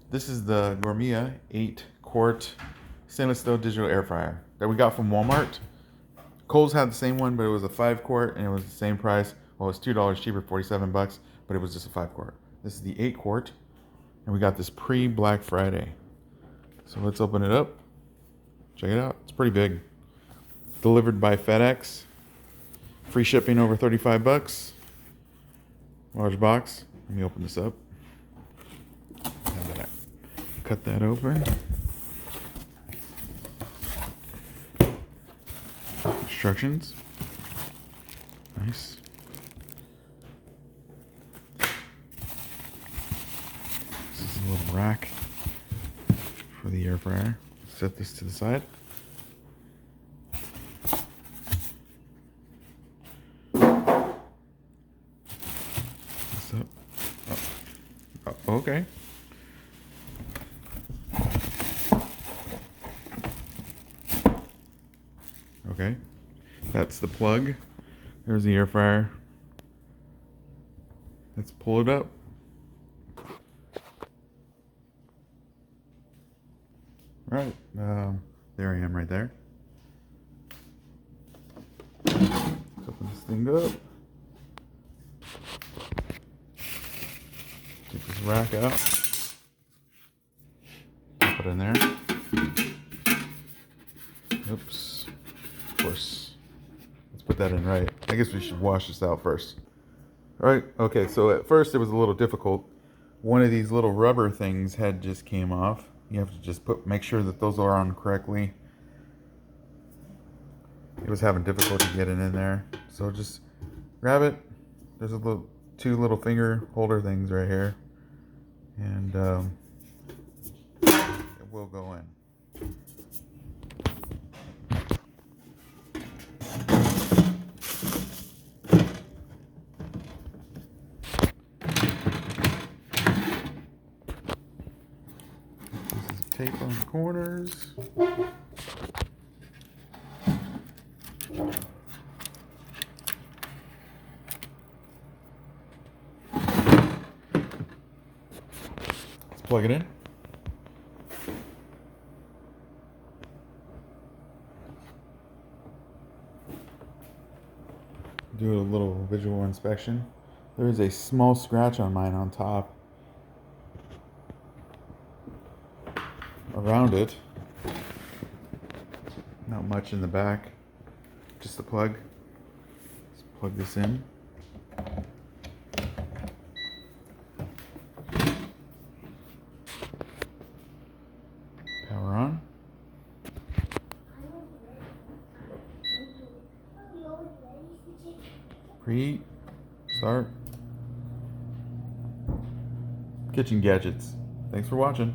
This is the Gourmia 8-quart stainless steel digital air fryer that we got from Walmart. Kohl's had the same one, but it was a 5-quart and it was the same price. Well, it was $2 cheaper, 47 bucks, but it was just a 5-quart. This is the 8-quart, and we got this pre-Black Friday. So let's open it up. Check it out. It's pretty big. Delivered by FedEx. Free shipping over 35 bucks. Large box. Let me open this up. Cut that open. Instructions. Nice. This is a little rack for the air fryer. Set this to the side. This up. Oh, okay. Okay, that's the plug. There's the air fryer. Let's pull it up. Right, there I am right there. Let's open this thing up. Get this rack out. Put it in there. Oops. Of course. Let's put that in right. I guess we should wash this out first. All right. Okay. So at first it was a little difficult. One of these little rubber things had just came off. You have to just make sure that those are on correctly. It was having difficulty getting in there. So just grab it. There's two little finger holder things right here. And it will go in. Tape on the corners. Let's plug it in. Do a little visual inspection. There is a small scratch on mine on top. Around it, not much in the back, just the plug. Let's plug this in. Power on. Preheat. Start. Kitchen gadgets. Thanks for watching.